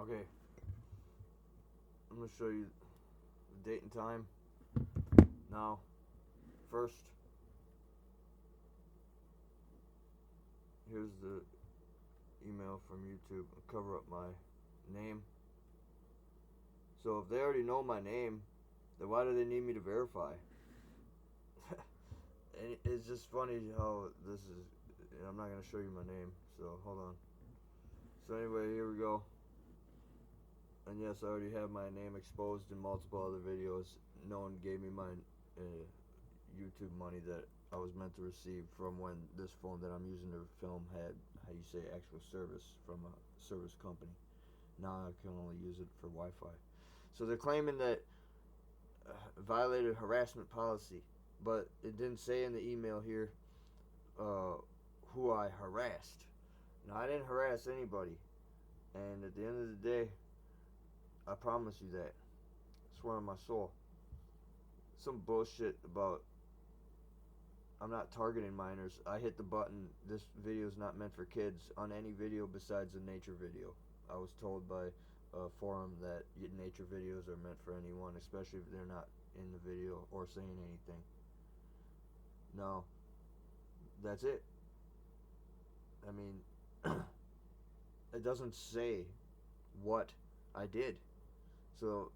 Okay, I'm going to show you the date and time. Now, first, here's the email from YouTube. I'll cover up my name. So if they already know my name, then why do they need me to verify? And it's just funny how this is. I'm not going to show you my name, so hold on. So anyway, here we go. And yes, I already have my name exposed in multiple other videos. No one gave me my YouTube money that I was meant to receive from when this phone that I'm using to film had, how you say, actual service from a service company. Now I can only use it for Wi-Fi. So they're claiming that violated harassment policy, but it didn't say in the email here who I harassed. Now I didn't harass anybody, and at the end of the day, I promise you that. I swear on my soul. Some bullshit about I'm not targeting minors. I hit the button. This video is not meant for kids on any video besides a nature video. I was told by a forum that nature videos are meant for anyone, especially if they're not in the video or saying anything. No, that's it. I mean, it doesn't say what I did. So,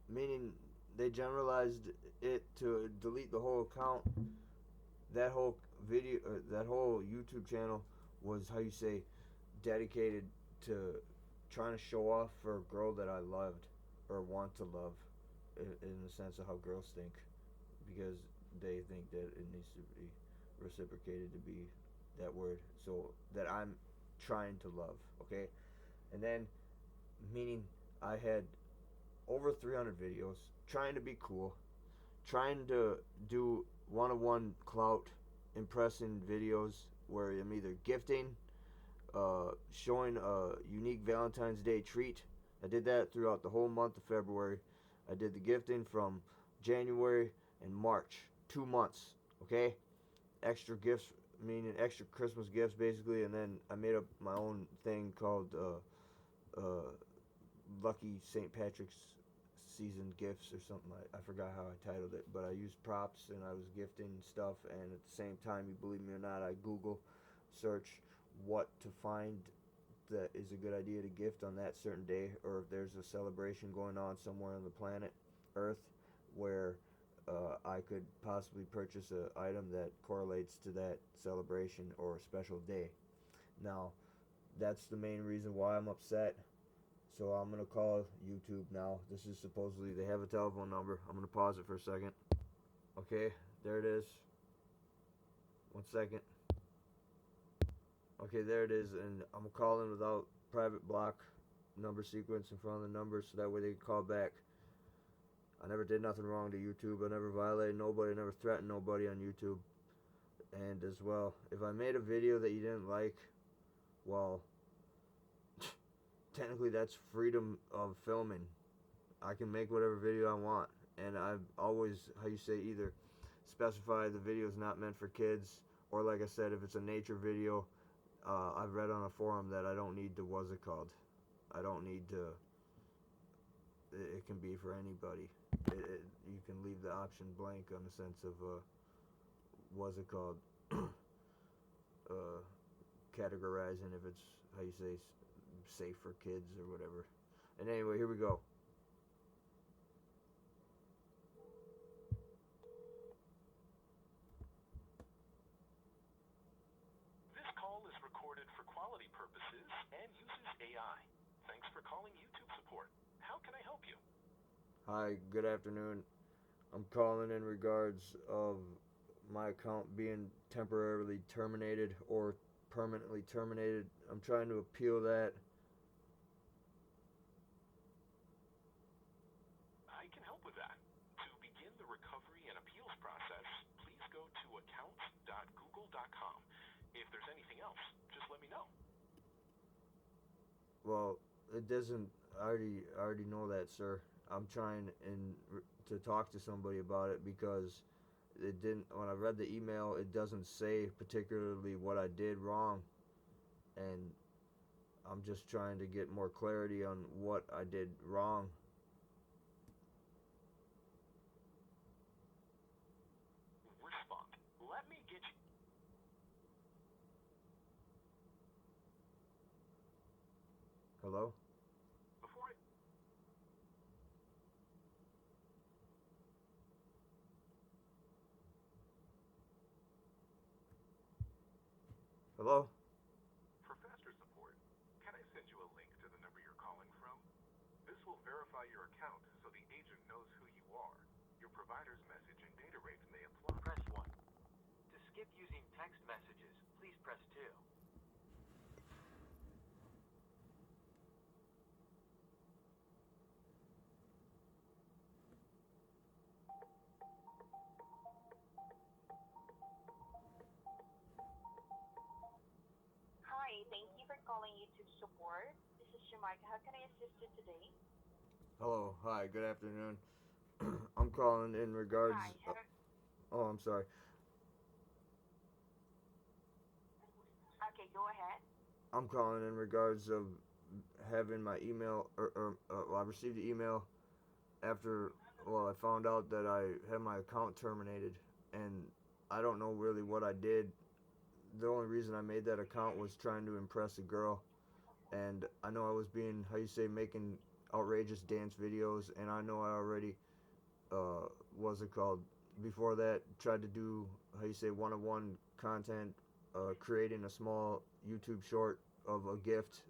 meaning they generalized it to delete the whole account. That whole video, that whole YouTube channel was, how you say, dedicated to trying to show off for a girl that I loved or want to love, in the sense of how girls think, because they think that it needs to be reciprocated to be that word. So that I'm trying to love, okay? And then, meaning I had over 300 videos trying to be cool, trying to do one-on-one clout impressing videos where I'm either gifting, showing a unique Valentine's Day treat. I did that throughout the whole month of February. I did the gifting from January and March, 2 months, okay? Extra gifts, meaning extra Christmas gifts basically, and then I made up my own thing called Lucky St. Patrick's season gifts or something. I forgot how I titled it, but I used props and I was gifting stuff, and at the same time, you believe me or not, I Google search what to find that is a good idea to gift on that certain day, or if there's a celebration going on somewhere on the planet Earth where I could possibly purchase an item that correlates to that celebration or a special day. Now, that's the main reason why I'm upset. So I'm going to call YouTube now. This is supposedly, they have a telephone number. I'm going to pause it for a second. Okay, there it is. 1 second. Okay, there it is. And I'm calling without private block number sequence in front of the number, so that way they can call back. I never did nothing wrong to YouTube. I never violated nobody. I never threatened nobody on YouTube. And as well, if I made a video that you didn't like, well, technically that's freedom of filming. I can make whatever video I want, and I've always, how you say, either specify the video is not meant for kids, or like I said, if it's a nature video, I've read on a forum that I don't need to, what's it called, I don't need to, it can be for anybody. You can leave the option blank on the sense of what's it called, categorizing if it's, how you say, safe for kids or whatever. And anyway, here we go. This call is recorded for quality purposes and uses AI. Thanks for calling YouTube support. How can I help you? Hi, good afternoon. I'm calling in regards of my account being temporarily terminated or permanently terminated. I'm trying to appeal that. I can help with that. To begin the recovery and appeals process, please go to accounts.google.com. If there's anything else, just let me know. Well, it doesn't. I already know that, sir. I'm trying to talk to somebody about it because it didn't. When I read the email, it doesn't say particularly what I did wrong, and I'm just trying to get more clarity on what I did wrong. Respond. Let me get you. Hello? Before I... Hello? For faster support, can I send you a link to the number you're calling from? This will verify your account so the agent knows who you are. Your provider's message and data rates may apply. Press 1. To skip using text messages, please press 2. Hi, thank you for calling YouTube support. This is Jamaica. How can I assist you today? Hello. Hi. Good afternoon. I'm calling in regards. Hi. Oh, I'm sorry. Okay, go ahead. I'm calling in regards of having my email, well, I received the email after, well, I found out that I had my account terminated, and I don't know really what I did. The only reason I made that account was trying to impress a girl, and I know I was being, how you say, making outrageous dance videos, and I know I already, what's it called, before that, tried to do, how you say, one-on-one content, creating a small YouTube short of a gift,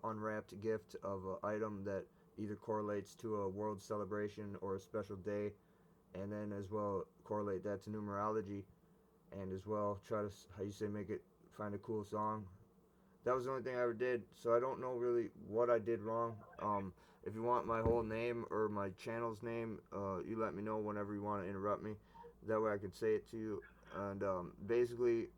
unwrapped gift of an item that either correlates to a world celebration or a special day, and then as well correlate that to numerology, and as well try to, how you say, make it, find a cool song. That was the only thing I ever did, so I don't know really what I did wrong. If you want my whole name or my channel's name, you let me know whenever you want to interrupt me. That way I could say it to you. And basically,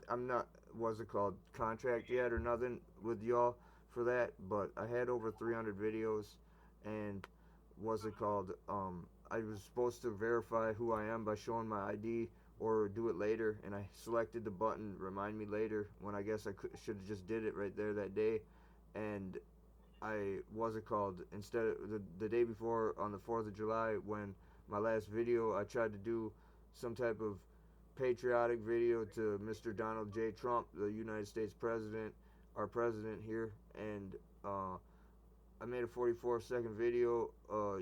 I'm not, what's it called, contract yet or nothing with y'all for that, but I had over 300 videos, and what's it called, I was supposed to verify who I am by showing my ID or do it later, and I selected the button remind me later when I guess I should have just did it right there that day. And I, what's it called, instead of the day before on the 4th of July, when my last video, I tried to do some type of patriotic video to Mr. Donald J. Trump, the United States president, our president here, and I made a 44-second video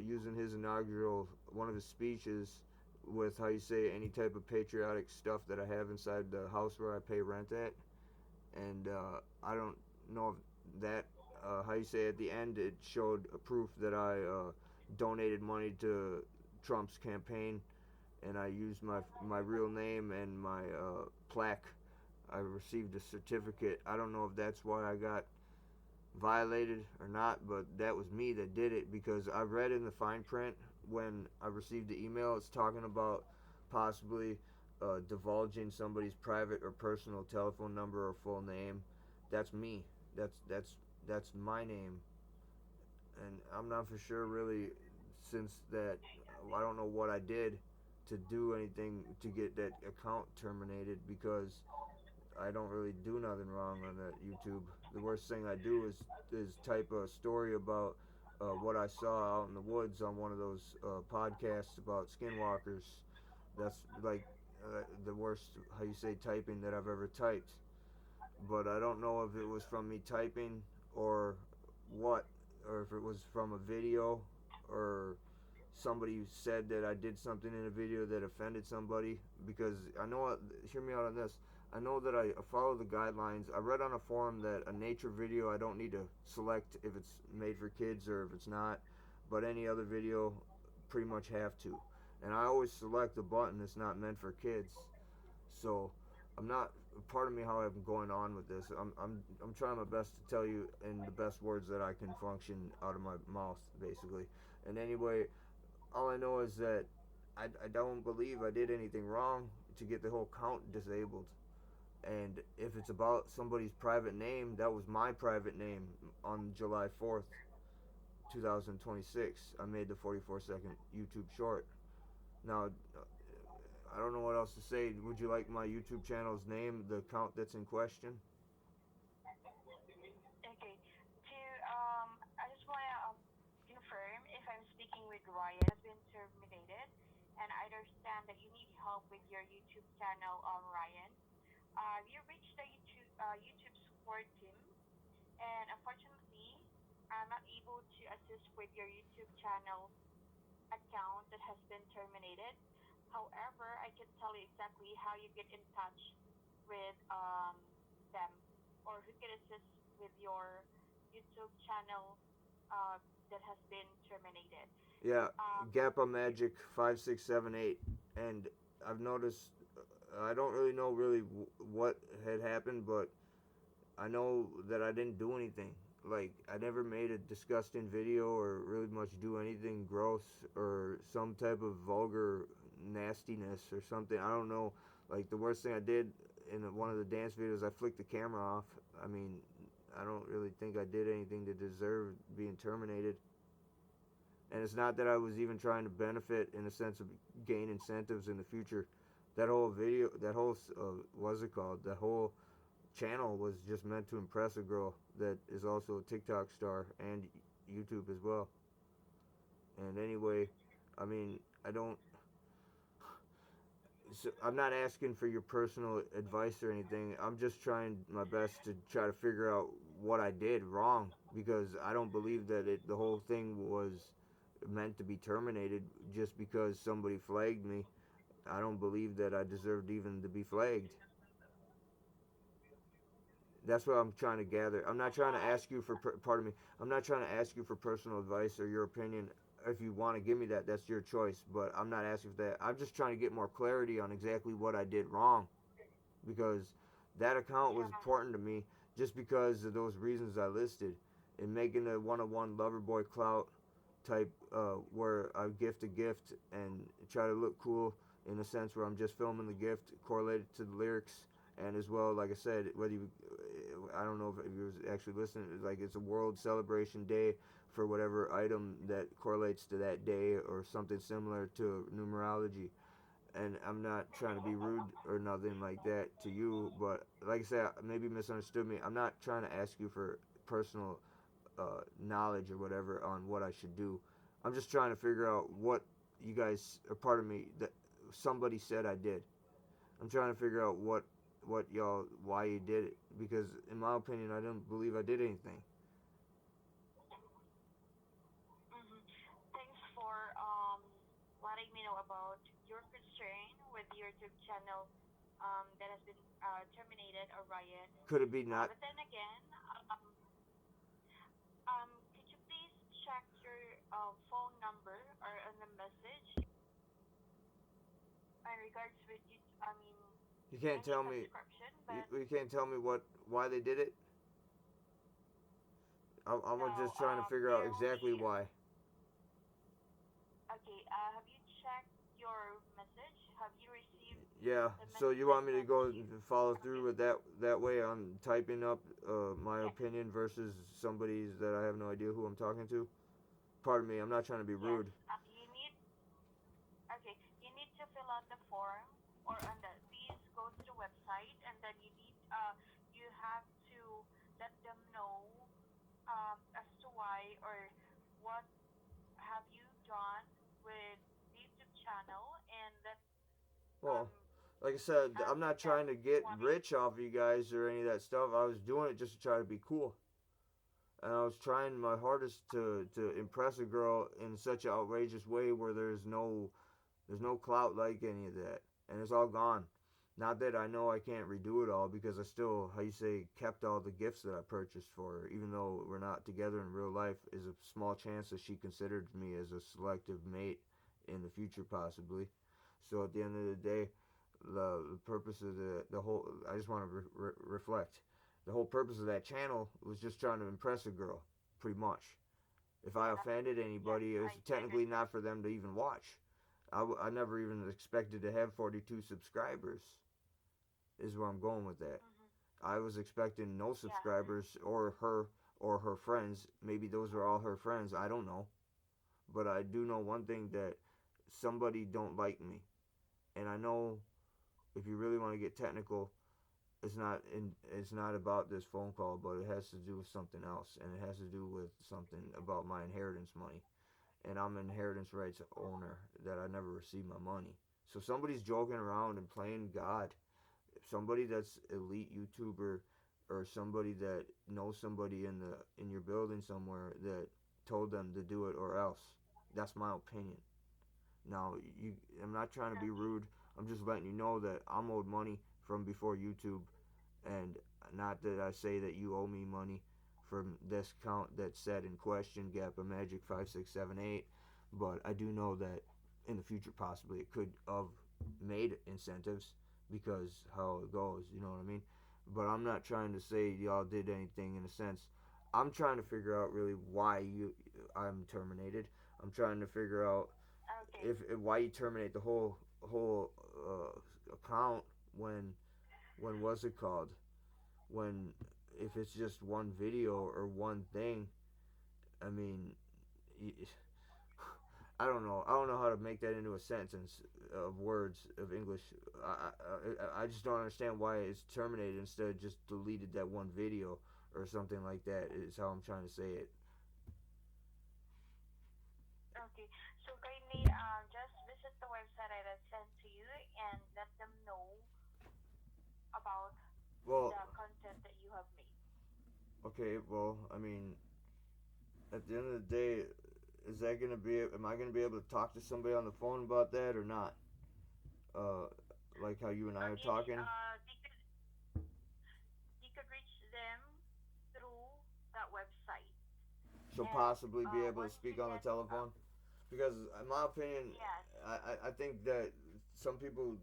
using his inaugural, one of his speeches, with, how you say, any type of patriotic stuff that I have inside the house where I pay rent at. And I don't know if that, how you say, at the end it showed a proof that I donated money to Trump's campaign, and I used my real name and my plaque. I received a certificate. I don't know if that's why I got violated or not, but that was me that did it, because I read in the fine print when I received the email, it's talking about possibly divulging somebody's private or personal telephone number or full name. That's me. That's my name, and I'm not for sure really, since that I don't know what I did to do anything to get that account terminated, because I don't really do nothing wrong on that YouTube. The worst thing I do is type a story about what I saw out in the woods on one of those podcasts about skinwalkers. That's like the worst, how you say, typing that I've ever typed. But I don't know if it was from me typing or what, or if it was from a video, or somebody said that I did something in a video that offended somebody, because I know, hear me out on this, I know that I follow the guidelines. I read on a forum that a nature video, I don't need to select if it's made for kids or if it's not, but any other video pretty much have to. And I always select the button that's not meant for kids. So I'm not, part of me how I'm going on with this, I'm trying my best to tell you in the best words that I can function out of my mouth, basically. And anyway, all I know is that I don't believe I did anything wrong to get the whole count disabled. And if it's about somebody's private name, that was my private name on July 4th, 2026. I made the 44-second YouTube short. Now, I don't know what else to say. Would you like my YouTube channel's name, the account that's in question? help with your YouTube channel, Ryan. You reached the YouTube support team, and unfortunately, I'm not able to assist with your YouTube channel account that has been terminated. However, I can tell you exactly how you get in touch with them, or who can assist with your YouTube channel that has been terminated. Yeah, Um, GappaMagix5678, and I've noticed I don't really know what had happened, but I know that I didn't do anything. Like, I never made a disgusting video or really much do anything gross or some type of vulgar nastiness or something. I don't know. Like, the worst thing I did in one of the dance videos, I flicked the camera off. I mean, I don't really think I did anything to deserve being terminated. And it's not that I was even trying to benefit in a sense of gain incentives in the future. That whole video, that whole, what's it called? The whole channel was just meant to impress a girl that is also a TikTok star and YouTube as well. And anyway, I mean, I don't. So I'm not asking for your personal advice or anything. I'm just trying my best to try to figure out what I did wrong because I don't believe that the whole thing was meant to be terminated just because somebody flagged me. I don't believe that I deserved even to be flagged. That's what I'm trying to gather. I'm not trying to ask you for, pardon me, I'm not trying to ask you for personal advice or your opinion. If you want to give me that, that's your choice. But I'm not asking for that. I'm just trying to get more clarity on exactly what I did wrong. Because that account was yeah, important to me just because of those reasons I listed. And making a one-on-one lover boy clout type where I gift a gift and try to look cool in a sense where I'm just filming the gift correlated to the lyrics, and as well, like I said, whether you, I don't know if you was actually listening, like it's a world celebration day for whatever item that correlates to that day or something similar to numerology. And I'm not trying to be rude or nothing like that to you, but like I said, maybe you misunderstood me. I'm not trying to ask you for personal knowledge or whatever on what I should do. I'm just trying to figure out what you guys, or part of me, that somebody said I did. I'm trying to figure out what y'all, why you did it, because in my opinion, I don't believe I did anything. hmm Thanks for letting me know about your concern with your YouTube channel that has been terminated, Orion. Could it be not? But then again, could you please check your phone number or on the message in regards with you? I mean, You can't any tell me. subscription, but You can't tell me why they did it. I'm no, just trying to figure out there will exactly be. why. Okay, have you checked your message? Have you received Yeah, the so you want text me to go message? and follow through Okay. with that way I'm typing up my Yes. opinion versus somebody's that I have no idea who I'm talking to? Pardon me, I'm not trying to be Yes. rude. You need. Okay. You need to fill out the form, or on the. Please go to the website, and then you need. You have to let them know as to why or what have you done with the YouTube channel, and let um Well, like I said, I'm ask not them trying to get what is. rich off of you guys or any of that stuff. I was doing it just to try to be cool. And I was trying my hardest to impress a girl in such an outrageous way where there's no clout like any of that, and it's all gone. Not that I know I can't redo it all because I still, how you say, kept all the gifts that I purchased for her, even though we're not together in real life. Is a small chance that she considered me as a selective mate in the future, possibly. So at the end of the day, the purpose of the whole, I just want to reflect. The whole purpose of that channel was just trying to impress a girl, pretty much. If I Yeah. offended Yes, anybody, it was I technically understand. not for them to even watch. I never even expected to have 42 subscribers, is where I'm going with that. Mm-hmm. I was expecting no Yeah. subscribers or her friends. Maybe those were all her friends. I don't know. But I do know one thing, that somebody don't like me. And I know if you really want to get technical, it's not about this phone call, but it has to do with something else, and it has to do with something about my inheritance money. And I'm an inheritance rights owner that I never received my money. So somebody's joking around and playing God. Somebody that's elite YouTuber or somebody that knows somebody in your building somewhere that told them to do it or else. That's my opinion. Now, I'm not trying to be Okay. rude. I'm just letting you know that I'm owed money from before YouTube, and not that I say that you owe me money from this account that's said in question, GappaMagix5678, but I do know that in the future possibly it could have made incentives because how it goes, you know what I mean? But I'm not trying to say y'all did anything in a sense. I'm trying to figure out really why I'm terminated. I'm trying to figure out Okay. if why you terminate the whole account when what's it called, when if it's just one video or one thing. I mean, I don't know how to make that into a sentence of words of English. I just don't understand why it's terminated instead of just deleted that one video or something like that. Is how I'm trying to say it. Okay. So kindly just visit the website I will send to you and let them know about Well, the content that you have made. okay. Well, I mean, at the end of the day, is that gonna be? Am I gonna be able to talk to somebody on the phone about that or not? Uh, like how you and I are Okay. talking. They could reach them through that website. So And possibly be able to once you speak on the get telephone. Because in my opinion, yes. I think that some people,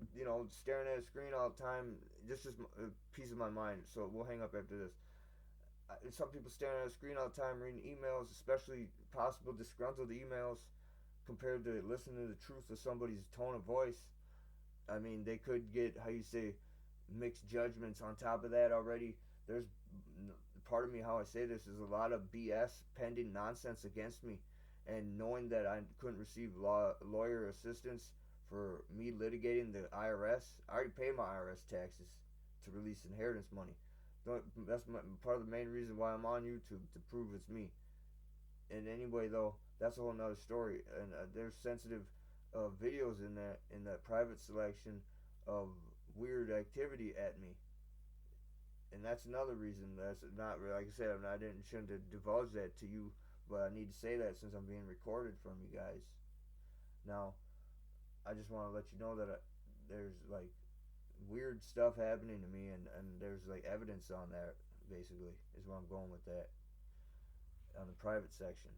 staring at a screen all the time, just a piece of my mind. So we'll hang up after this. Some people staring at a screen all the time, reading emails, especially possible disgruntled emails, compared to listening to the truth of somebody's tone of voice. I mean, they could get how you say mixed judgments on top of that already. There's part of me how I say this is a lot of BS pending nonsense against me, and knowing that I couldn't receive lawyer assistance for me litigating the IRS. I already pay my IRS taxes to release inheritance money. That's part of the main reason why I'm on YouTube, to prove it's me. And anyway, though, that's a whole nother story. And there's sensitive videos in that private selection of weird activity at me, and that's another reason. That's not really, like I said, I didn't shouldn't have divulged that to you, but I need to say that since I'm being recorded from you guys. Now, I just want to let you know that there's like weird stuff happening to me, and there's like evidence on that. Basically, is where I'm going with that on the private section,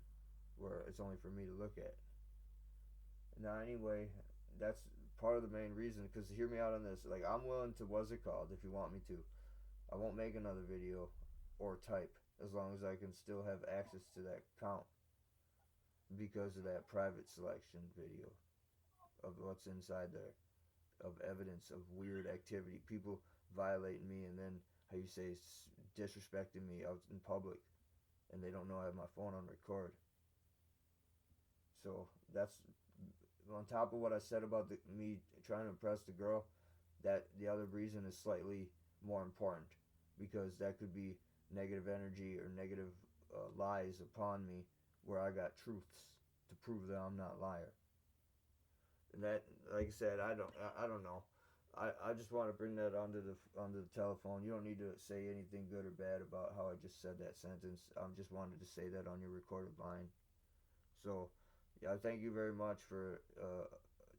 where it's only for me to look at. Now, anyway, that's part of the main reason. Because hear me out on this. Like, I'm willing to what's it called if you want me to. I won't make another video or type as long as I can still have access to that account because of that private selection video of what's inside there, of evidence of weird activity, people violating me, and then how you say disrespecting me out in public, and they don't know I have my phone on record. So that's on top of what I said about me trying to impress the girl. That the other reason is slightly more important because that could be negative energy or negative lies upon me where I got truths to prove that I'm not a liar. And that, like I said, I don't know. I just want to bring that onto the telephone. You don't need to say anything good or bad about how I just said that sentence. I just wanted to say that on your recorded line. So, yeah, thank you very much for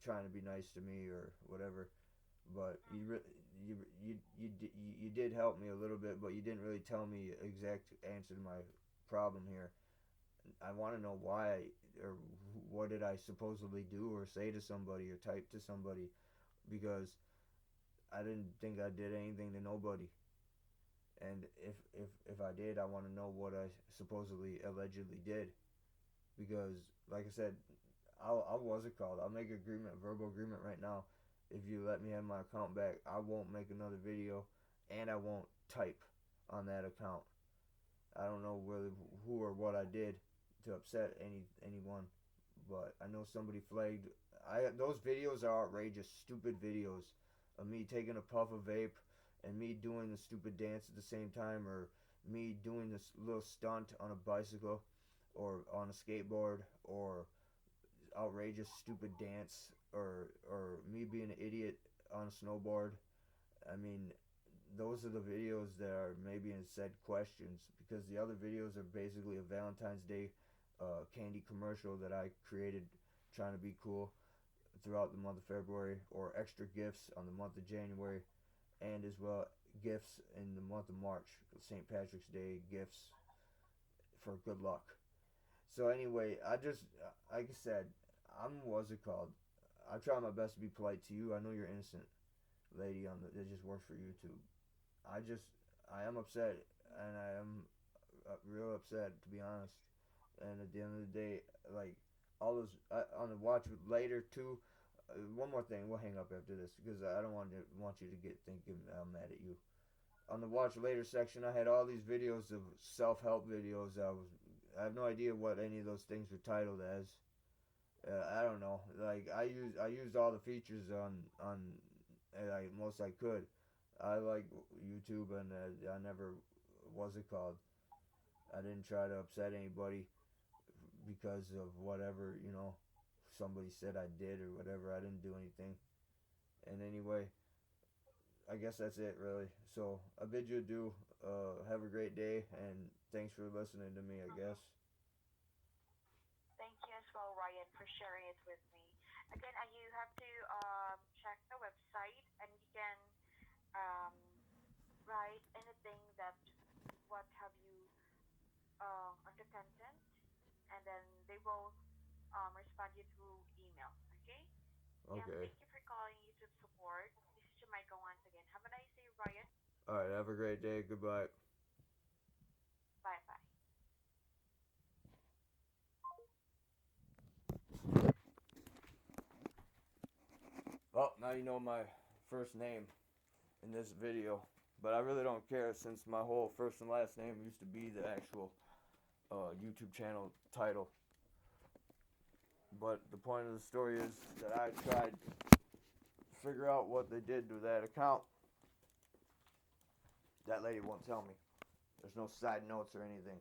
trying to be nice to me or whatever. But you did help me a little bit, but you didn't really tell me exact answer to my problem here. I want to know why or what did I supposedly do or say to somebody or type to somebody, because I didn't think I did anything to nobody. And if I did, I want to know what I supposedly allegedly did, because like I said, I'll what's it called? I'll make an agreement, verbal agreement right now. If you let me have my account back, I won't make another video, and I won't type on that account. I don't know really who or what I did to upset anyone, but I know somebody flagged. Those videos are outrageous, stupid videos of me taking a puff of vape and me doing the stupid dance at the same time, or me doing this little stunt on a bicycle or on a skateboard, or outrageous stupid dance or me being an idiot on a snowboard. I mean, those are the videos that are maybe in said questions, because the other videos are basically a Valentine's Day candy commercial that I created trying to be cool throughout the month of February, or extra gifts on the month of January, and as well gifts in the month of March, St. Patrick's Day gifts for good luck. So anyway, I just, like I said, what's it called? I try my best to be polite to you. I know you're innocent, lady that just works for YouTube. I am upset, and I am real upset, to be honest. And at the end of the day, like, all those on the watch later too. One more thing, we'll hang up after this because I don't want you to get thinking I'm mad at you. On the watch later section, I had all these videos of self-help videos. I have no idea what any of those things were titled as. I don't know. Like, I used all the features on like most I could. I like YouTube, and I never, what's it called? I didn't try to upset anybody because of whatever, somebody said I did or whatever. I didn't do anything. And anyway, I guess that's it, really. So I bid you adieu. Have a great day, and thanks for listening to me, I guess. Thank you as well, Ryan, for sharing it with me. Again, you have to check the website, and you can um, write anything that what have you on the content, and then they will respond you through email. Okay? And Okay. thank you for calling YouTube support. This is Jamaica once again. Have a nice day, Ryan. All right. Have a great day. Goodbye. Bye bye. Well, now you know my first name in this video, but I really don't care since my whole first and last name used to be the actual YouTube channel title. But the point of the story is that I tried to figure out what they did to that account. That lady won't tell me. There's no side notes or anything.